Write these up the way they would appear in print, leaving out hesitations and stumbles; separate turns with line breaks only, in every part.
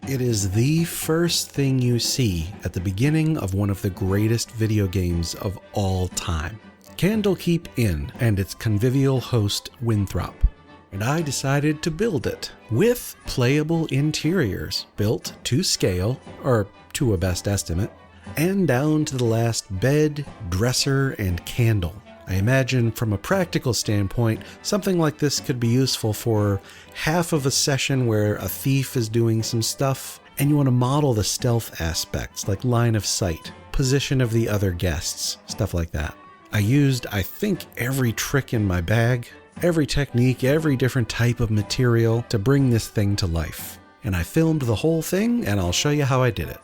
It is the first thing you see at the beginning of one of the greatest video games of all time, Candlekeep Inn and its convivial host Winthrop. And I decided to build it with playable interiors built to scale, or to a best estimate, and down to the last bed, dresser, and candle. I imagine from a practical standpoint, something like this could be useful for half of a session where a thief is doing some stuff and you want to model the stealth aspects like line of sight, position of the other guests, stuff like that. I used, I think, every trick in my bag, every technique, every different type of material to bring this thing to life. And I filmed the whole thing and I'll show you how I did it.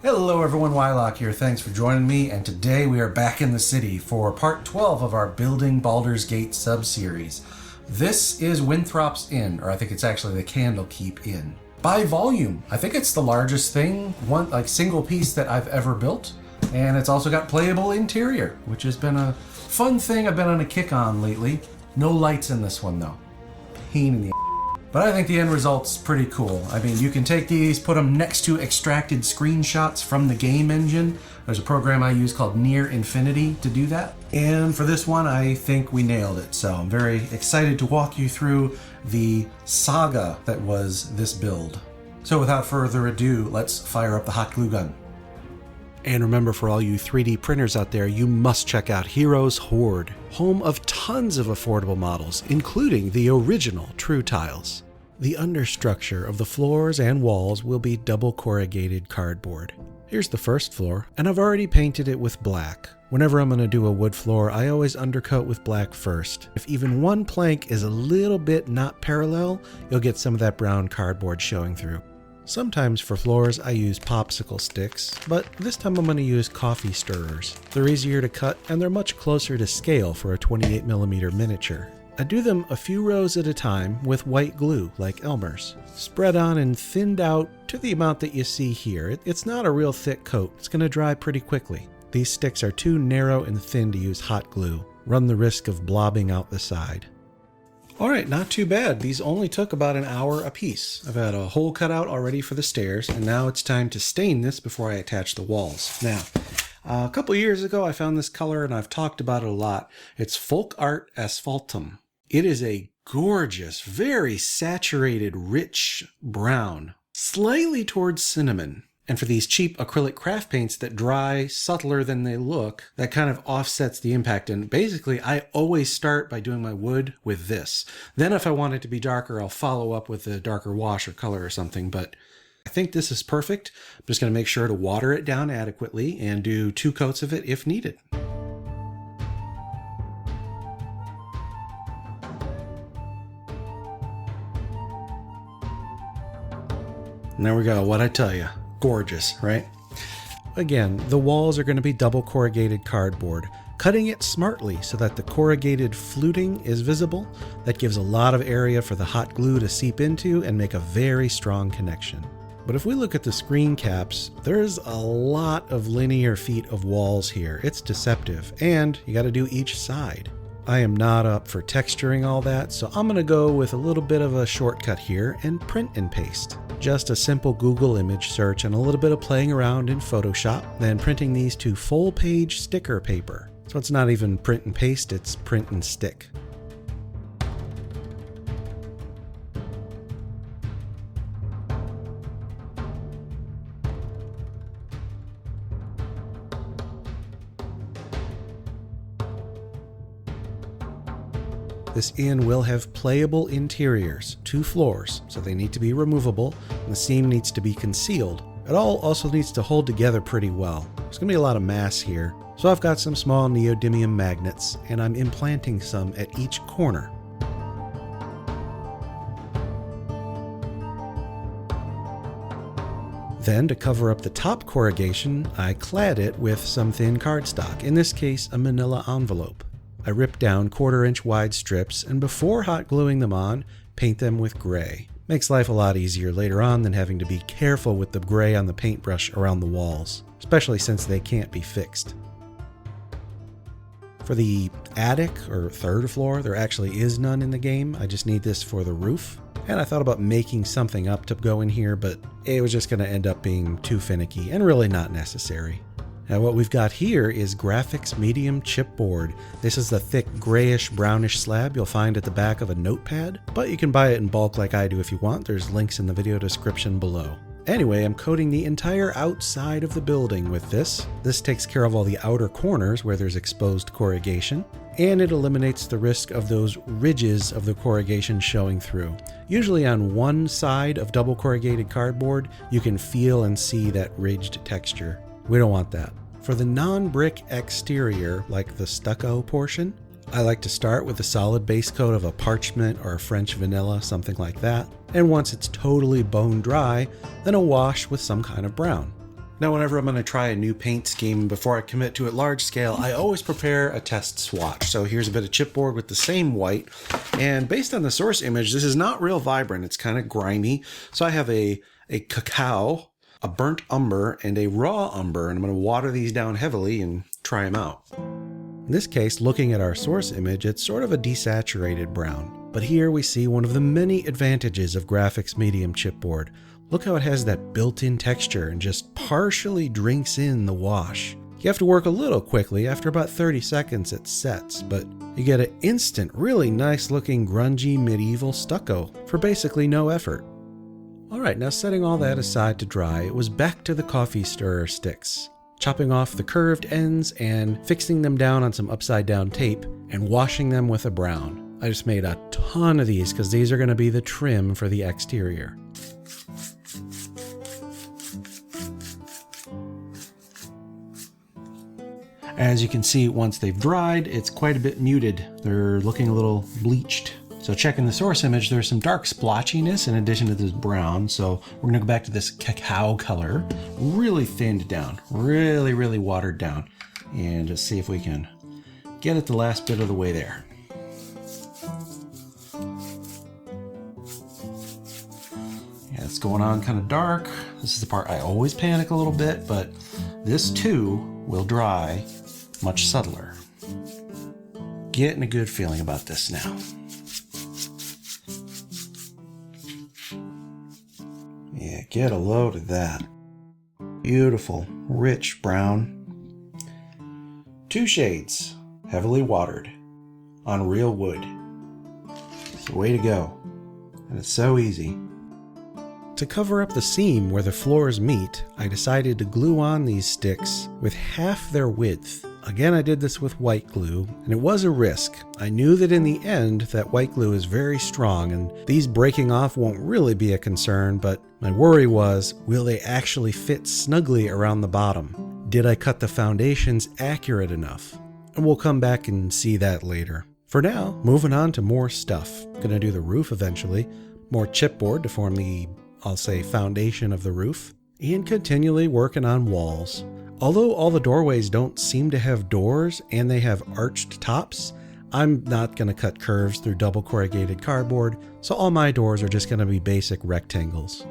Hello everyone, Wylock here. Thanks for joining me, and today we are back in the city for part 12 of our Building Baldur's Gate sub-series. This is Winthrop's Inn, or I think it's actually the Candlekeep Inn. By volume, I think it's the largest thing, single piece that I've ever built, and it's also got playable interior, which has been a fun thing I've been on a kick on lately. No lights in this one though. Pain in the But I think the end result's pretty cool. I mean, you can take these, put them next to extracted screenshots from the game engine. There's a program I use called Near Infinity to do that. And for this one, I think we nailed it. So I'm very excited to walk you through the saga that was this build. So without further ado, let's fire up the hot glue gun. And remember, for all you 3D printers out there, you must check out Heroes Horde, home of tons of affordable models, including the original True Tiles. The understructure of the floors and walls will be double corrugated cardboard. Here's the first floor, and I've already painted it with black. Whenever I'm going to do a wood floor, I always undercoat with black first. If even one plank is a little bit not parallel, you'll get some of that brown cardboard showing through. Sometimes for floors I use popsicle sticks, but this time I'm going to use coffee stirrers. They're easier to cut and they're much closer to scale for a 28mm miniature. I do them a few rows at a time with white glue like Elmer's. Spread on and thinned out to the amount that you see here. It's not a real thick coat, it's going to dry pretty quickly. These sticks are too narrow and thin to use hot glue. Run the risk of blobbing out the side. Alright, not too bad. These only took about an hour a piece. I've had a hole cut out already for the stairs, and now it's time to stain this before I attach the walls. Now, a couple years ago I found this color and I've talked about it a lot. It's Folk Art Asphaltum. It is a gorgeous, very saturated, rich brown, slightly towards cinnamon. And for these cheap acrylic craft paints that dry subtler than they look, that kind of offsets the impact. And basically, I always start by doing my wood with this. Then if I want it to be darker, I'll follow up with a darker wash or color or something. But I think this is perfect. I'm just going to make sure to water it down adequately and do 2 coats of it if needed. And there we go. What'd I tell you? Gorgeous, right? Again, the walls are going to be double corrugated cardboard, cutting it smartly so that the corrugated fluting is visible. That gives a lot of area for the hot glue to seep into and make a very strong connection. But if we look at the screen caps, there's a lot of linear feet of walls here. It's deceptive, and you got to do each side. I am not up for texturing all that, so I'm going to go with a little bit of a shortcut here and print and paste. Just a simple Google image search and a little bit of playing around in Photoshop, then printing these to full-page sticker paper. So it's not even print and paste, it's print and stick. This inn will have playable interiors, 2 floors, so they need to be removable, and the seam needs to be concealed. It all also needs to hold together pretty well. There's going to be a lot of mass here, so I've got some small neodymium magnets, and I'm implanting some at each corner. Then, to cover up the top corrugation, I clad it with some thin cardstock, in this case a manila envelope. I rip down 1/4-inch wide strips, and before hot gluing them on, paint them with gray. Makes life a lot easier later on than having to be careful with the gray on the paintbrush around the walls, especially since they can't be fixed. For the attic or 3rd floor, there actually is none in the game. I just need this for the roof. And I thought about making something up to go in here, but it was just going to end up being too finicky and really not necessary. Now what we've got here is graphics medium chipboard. This is the thick grayish brownish slab you'll find at the back of a notepad, but you can buy it in bulk like I do if you want. There's links in the video description below. Anyway, I'm coating the entire outside of the building with this. This takes care of all the outer corners where there's exposed corrugation, and it eliminates the risk of those ridges of the corrugation showing through. Usually on one side of double corrugated cardboard, you can feel and see that ridged texture. We don't want that. For the non-brick exterior, like the stucco portion, I like to start with a solid base coat of a parchment or a French vanilla, something like that. And once it's totally bone dry, then a wash with some kind of brown. Now, whenever I'm going to try a new paint scheme, before I commit to it large scale, I always prepare a test swatch. So here's a bit of chipboard with the same white. And based on the source image, this is not real vibrant. It's kind of grimy. So I have a cacao, a burnt umber, and a raw umber. And I'm going to water these down heavily and try them out. In this case, looking at our source image, it's sort of a desaturated brown. But here we see one of the many advantages of graphics medium chipboard. Look how it has that built-in texture and just partially drinks in the wash. You have to work a little quickly. After about 30 seconds it sets, but you get an instant, really nice looking grungy medieval stucco for basically no effort. Alright, now setting all that aside to dry, it was back to the coffee stirrer sticks. Chopping off the curved ends and fixing them down on some upside down tape and washing them with a brown. I just made a ton of these because these are going to be the trim for the exterior. As you can see, once they've dried, it's quite a bit muted. They're looking a little bleached. So checking the source image, there's some dark splotchiness in addition to this brown. So we're going to go back to this cacao color, really thinned down, really watered down, and just see if we can get it the last bit of the way there. Yeah, it's going on kind of dark. This is the part I always panic a little bit, but this too will dry much subtler. Getting a good feeling about this now. Yeah, get a load of that. Beautiful, rich brown. 2 shades, heavily watered, on real wood. It's the way to go. And it's so easy. To cover up the seam where the floors meet, I decided to glue on these sticks with half their width. Again, I did this with white glue, and it was a risk. I knew that in the end that white glue is very strong, and these breaking off won't really be a concern, but my worry was, will they actually fit snugly around the bottom? Did I cut the foundations accurate enough? And we'll come back and see that later. For now, moving on to more stuff. Gonna do the roof eventually. More chipboard to form the, I'll say, foundation of the roof. And continually working on walls. Although all the doorways don't seem to have doors and they have arched tops, I'm not going to cut curves through double corrugated cardboard, so all my doors are just going to be basic rectangles.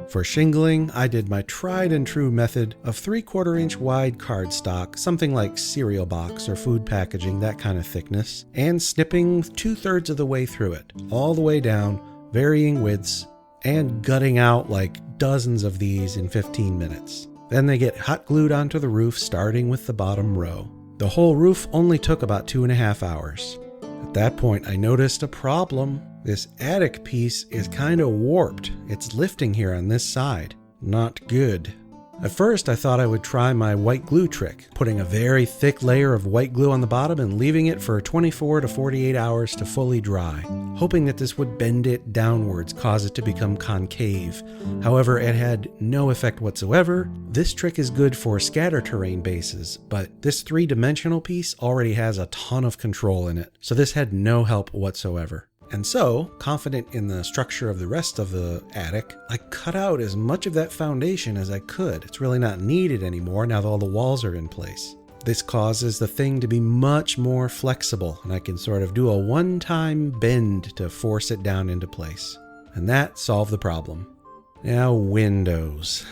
For shingling, I did my tried and true method of 3/4 inch wide cardstock, something like cereal box or food packaging, that kind of thickness, and snipping 2/3 of the way through it, all the way down, varying widths, and gutting out like dozens of these in 15 minutes. Then they get hot glued onto the roof, starting with the bottom row. The whole roof only took about 2.5 hours. At that point, I noticed a problem. This attic piece is kind of warped. It's lifting here on this side. Not good. At first, I thought I would try my white glue trick, putting a very thick layer of white glue on the bottom and leaving it for 24 to 48 hours to fully dry, hoping that this would bend it downwards, cause it to become concave. However, it had no effect whatsoever. This trick is good for scatter terrain bases, but this 3-dimensional piece already has a ton of control in it, so this had no help whatsoever. And so, confident in the structure of the rest of the attic, I cut out as much of that foundation as I could. It's really not needed anymore now that all the walls are in place. This causes the thing to be much more flexible, and I can sort of do a one-time bend to force it down into place. And that solved the problem. Now, windows.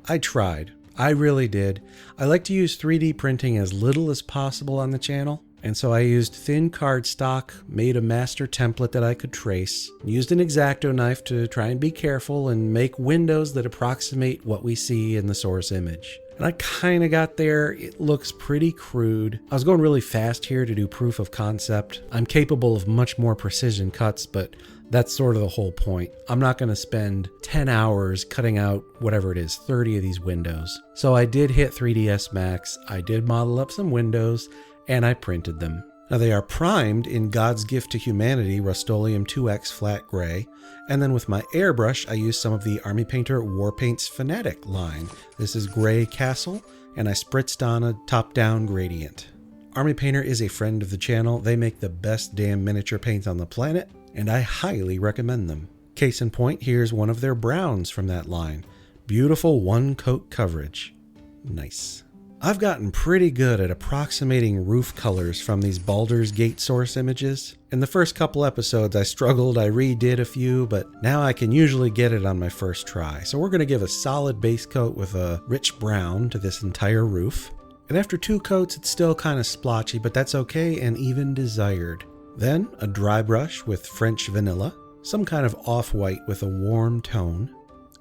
I tried. I really did. I like to use 3D printing as little as possible on the channel. And so I used thin cardstock, made a master template that I could trace, used an X-Acto knife to try and be careful and make windows that approximate what we see in the source image. And I kind of got there. It looks pretty crude. I was going really fast here to do proof of concept. I'm capable of much more precision cuts, but that's sort of the whole point. I'm not going to spend 10 hours cutting out whatever it is, 30 of these windows. So I did hit 3ds Max. I did model up some windows, and I printed them. Now they are primed in God's Gift to Humanity Rust-Oleum 2X flat gray, and then with my airbrush I used some of the Army Painter War Paints Fanatic line. This is Gray Castle, and I spritzed on a top-down gradient. Army Painter is a friend of the channel. They make the best damn miniature paints on the planet, and I highly recommend them. Case in point, here's one of their browns from that line. Beautiful one-coat coverage. Nice. I've gotten pretty good at approximating roof colors from these Baldur's Gate source images. In the first couple episodes I struggled, I redid a few, but now I can usually get it on my first try. So we're going to give a solid base coat with a rich brown to this entire roof. And after 2 coats it's still kind of splotchy, but that's okay and even desired. Then a dry brush with French vanilla, some kind of off-white with a warm tone,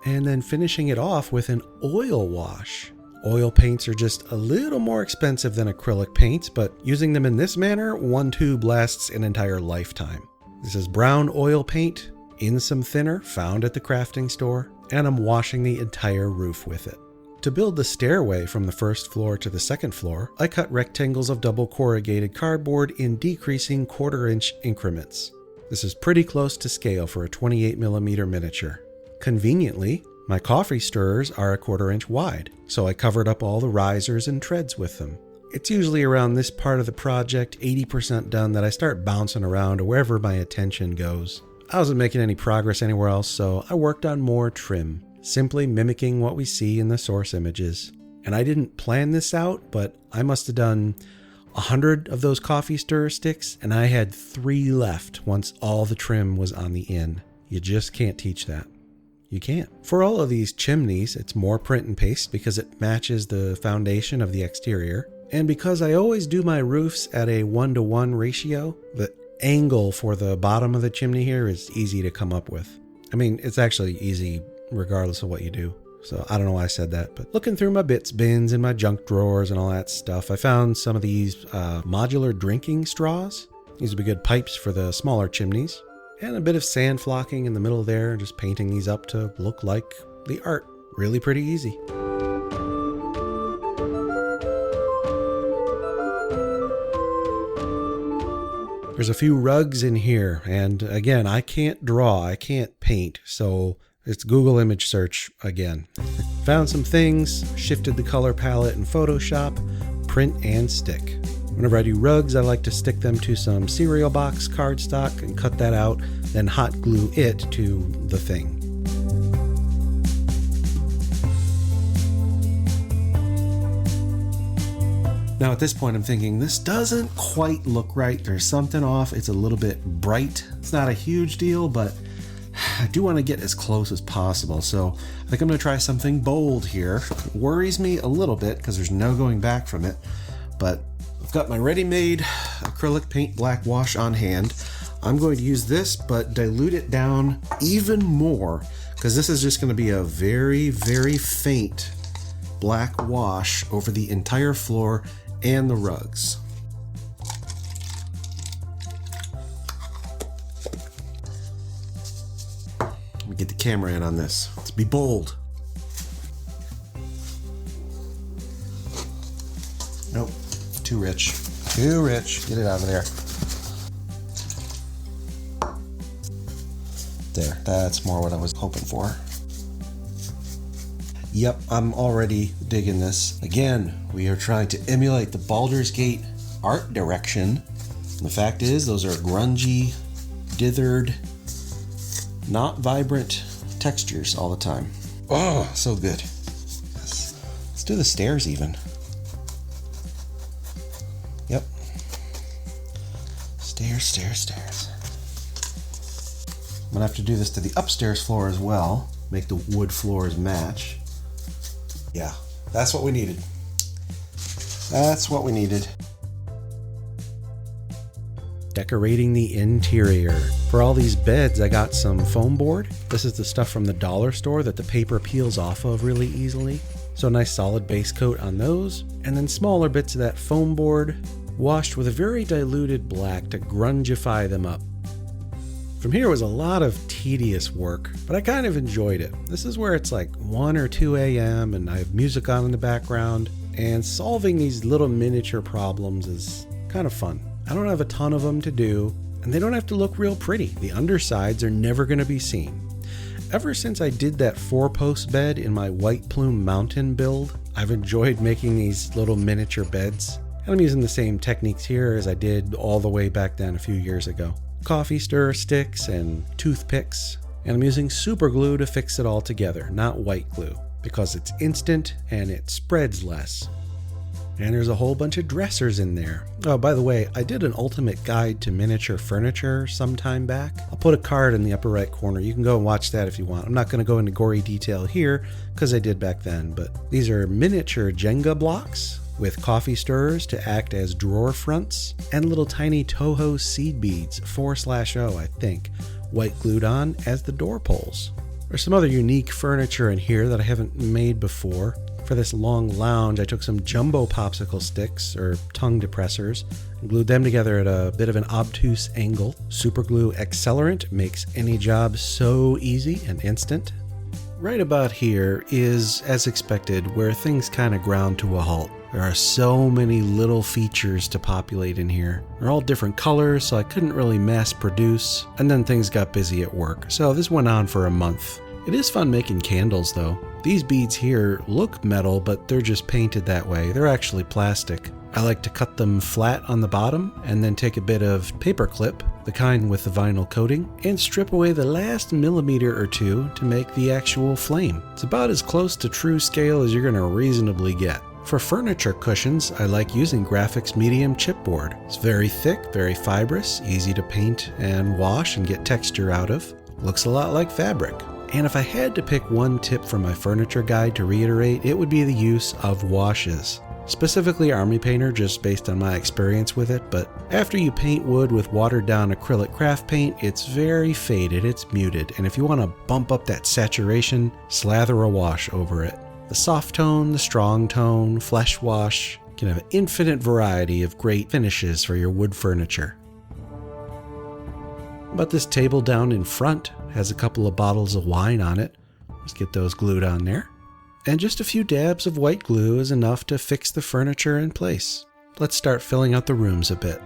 and then finishing it off with an oil wash. Oil paints are just a little more expensive than acrylic paints, but using them in this manner, one tube lasts an entire lifetime. This is brown oil paint in some thinner found at the crafting store, and I'm washing the entire roof with it. To build the stairway from the first floor to the second floor, I cut rectangles of double corrugated cardboard in decreasing 1/4-inch increments. This is pretty close to scale for a 28mm miniature. Conveniently, my coffee stirrers are a 1/4-inch wide, so I covered up all the risers and treads with them. It's usually around this part of the project, 80% done, that I start bouncing around to wherever my attention goes. I wasn't making any progress anywhere else, so I worked on more trim, simply mimicking what we see in the source images. And I didn't plan this out, but I must have done 100 of those coffee stirrer sticks, and I had 3 left once all the trim was on the in. You just can't teach that. You can't. For all of these chimneys, it's more print and paste because it matches the foundation of the exterior. And because I always do my roofs at a 1:1 ratio, the angle for the bottom of the chimney here is easy to come up with. I mean, it's actually easy regardless of what you do. So I don't know why I said that, but looking through my bits bins and my junk drawers and all that stuff, I found some of these modular drinking straws. These would be good pipes for the smaller chimneys. And a bit of sand flocking in the middle there, just painting these up to look like the art. Really pretty easy. There's a few rugs in here, and again, I can't draw, I can't paint, so it's Google image search again. Found some things, shifted the color palette in Photoshop, print and stick. Whenever I do rugs, I like to stick them to some cereal box cardstock and cut that out, then hot glue it to the thing. Now at this point I'm thinking, this doesn't quite look right. There's something off. It's a little bit bright. It's not a huge deal, but I do want to get as close as possible. So I think I'm going to try something bold here. It worries me a little bit because there's no going back from it, but I've got my ready-made acrylic paint black wash on hand. I'm going to use this, but dilute it down even more because this is just going to be a very, very faint black wash over the entire floor and the rugs. Let me get the camera in on this. Let's be bold. Nope. Too rich. Too rich. Get it out of there. There. That's more what I was hoping for. Yep, I'm already digging this. Again, we are trying to emulate the Baldur's Gate art direction. And the fact is, those are grungy, dithered, not vibrant textures all the time. Oh, so good. Let's do the stairs even. Yep. Stairs, stairs, stairs. I'm gonna have to do this to the upstairs floor as well. Make the wood floors match. Yeah, That's what we needed. That's what we needed. Decorating the interior. For all these beds, I got some foam board. This is the stuff from the dollar store that the paper peels off of really easily. So a nice solid base coat on those, and then smaller bits of that foam board washed with a very diluted black to grungify them up. From here was a lot of tedious work, but I kind of enjoyed it. This is where it's like 1 or 2 a.m. and I have music on in the background, and solving these little miniature problems is kind of fun. I don't have a ton of them to do, and they don't have to look real pretty. The undersides are never going to be seen. Ever since I did that 4-post bed in my White Plume Mountain build, I've enjoyed making these little miniature beds. And I'm using the same techniques here as I did all the way back then a few years ago. Coffee stir sticks and toothpicks, and I'm using super glue to fix it all together, not white glue, because it's instant and it spreads less. And there's a whole bunch of dressers in there. Oh, by the way, I did an ultimate guide to miniature furniture some time back. I'll put a card in the upper right corner. You can go and watch that if you want. I'm not going to go into gory detail here because I did back then, but these are miniature Jenga blocks with coffee stirrers to act as drawer fronts and little tiny Toho seed beads, 4/0 I think, white glued on as the door poles. There's some other unique furniture in here that I haven't made before. For this long lounge, I took some jumbo popsicle sticks, or tongue depressors, and glued them together at a bit of an obtuse angle. Super glue accelerant makes any job so easy and instant. Right about here is, as expected, where things kind of ground to a halt. There are so many little features to populate in here. They're all different colors, so I couldn't really mass produce, and then things got busy at work. So this went on for a month. It is fun making candles though. These beads here look metal, but they're just painted that way. They're actually plastic. I like to cut them flat on the bottom and then take a bit of paper clip, the kind with the vinyl coating, and strip away the last millimeter or two to make the actual flame. It's about as close to true scale as you're gonna reasonably get. For furniture cushions, I like using Graphics Medium chipboard. It's very thick, very fibrous, easy to paint and wash and get texture out of. Looks a lot like fabric. And if I had to pick one tip from my furniture guide to reiterate, it would be the use of washes. Specifically Army Painter, just based on my experience with it, but after you paint wood with watered down acrylic craft paint, it's very faded, it's muted, and if you want to bump up that saturation, slather a wash over it. The soft tone, the strong tone, flesh wash can have an infinite variety of great finishes for your wood furniture. But this table down in front has a couple of bottles of wine on it. Let's get those glued on there. And just a few dabs of white glue is enough to fix the furniture in place. Let's start filling out the rooms a bit.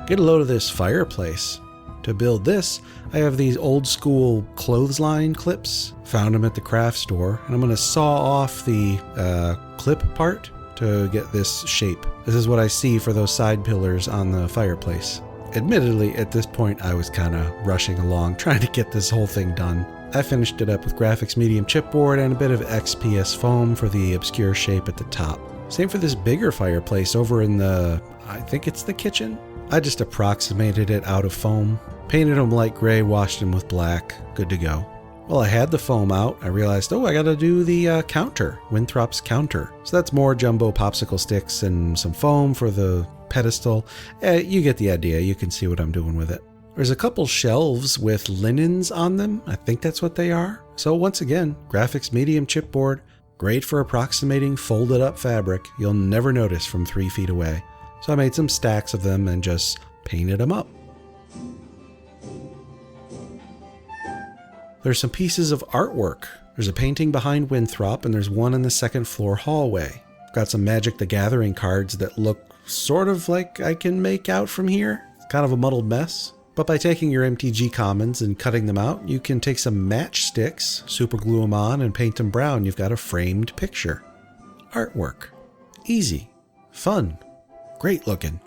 Get a load of this fireplace. To build this, I have these old school clothesline clips. Found them at the craft store, and I'm going to saw off the clip part to get this shape. This is what I see for those side pillars on the fireplace. Admittedly, at this point, I was kind of rushing along, trying to get this whole thing done. I finished it up with Graphics Medium chipboard and a bit of XPS foam for the obscure shape at the top. Same for this bigger fireplace over in the, I think it's the kitchen. I just approximated it out of foam, painted them light gray, washed them with black, good to go. Well, I had the foam out, I realized, I gotta do the counter, Winthrop's counter. So that's more jumbo popsicle sticks and some foam for the pedestal. You get the idea, you can see what I'm doing with it. There's a couple shelves with linens on them, I think that's what they are. So once again, Graphics Medium chipboard, great for approximating folded up fabric you'll never notice from 3 feet away. So I made some stacks of them and just painted them up. There's some pieces of artwork. There's a painting behind Winthrop and there's one in the second floor hallway. Got some Magic the Gathering cards that look sort of like I can make out from here. It's kind of a muddled mess. But by taking your MTG commons and cutting them out, you can take some matchsticks, super glue them on, and paint them brown. You've got a framed picture. Artwork. Easy. Fun. Great looking.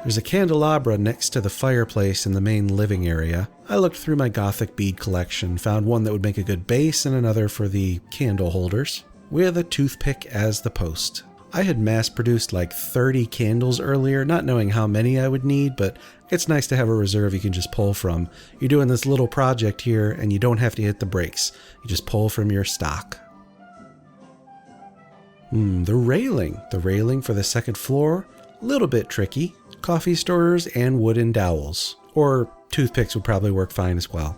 There's a candelabra next to the fireplace in the main living area. I looked through my Gothic bead collection, found one that would make a good base and another for the candle holders, with a toothpick as the post. I had mass-produced like 30 candles earlier, not knowing how many I would need, but it's nice to have a reserve you can just pull from. You're doing this little project here, and you don't have to hit the brakes. You just pull from your stock. The railing for the second floor, a little bit tricky. Coffee stirrers and wooden dowels, or toothpicks would probably work fine as well.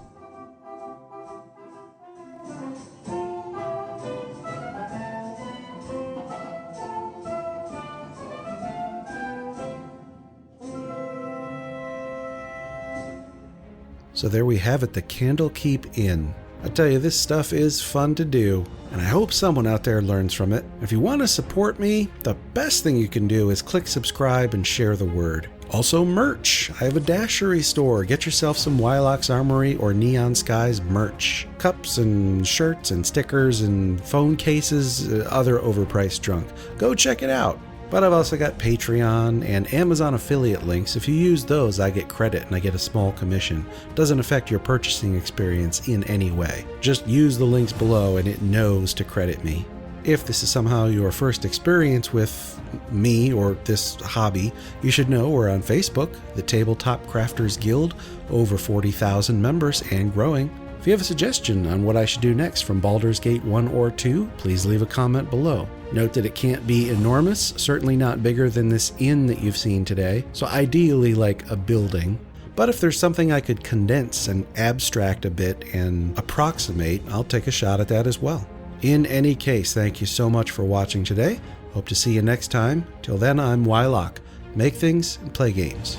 So there we have it, the Candlekeep Inn. I tell you, this stuff is fun to do, and I hope someone out there learns from it. If you want to support me, the best thing you can do is click subscribe and share the word. Also merch. I have a Dashery store. Get yourself some Wylock's Armory or Neon Skies merch. Cups and shirts and stickers and phone cases, other overpriced junk. Go check it out. But I've also got Patreon and Amazon affiliate links. If you use those, I get credit and I get a small commission. Doesn't affect your purchasing experience in any way. Just use the links below and it knows to credit me. If this is somehow your first experience with me or this hobby, you should know we're on Facebook, the Tabletop Crafters Guild, over 40,000 members and growing. If you have a suggestion on what I should do next from Baldur's Gate 1 or 2, please leave a comment below. Note that it can't be enormous, certainly not bigger than this inn that you've seen today, so ideally like a building. But if there's something I could condense and abstract a bit and approximate, I'll take a shot at that as well. In any case, thank you so much for watching today. Hope to see you next time. Till then, I'm Wylock. Make things and play games.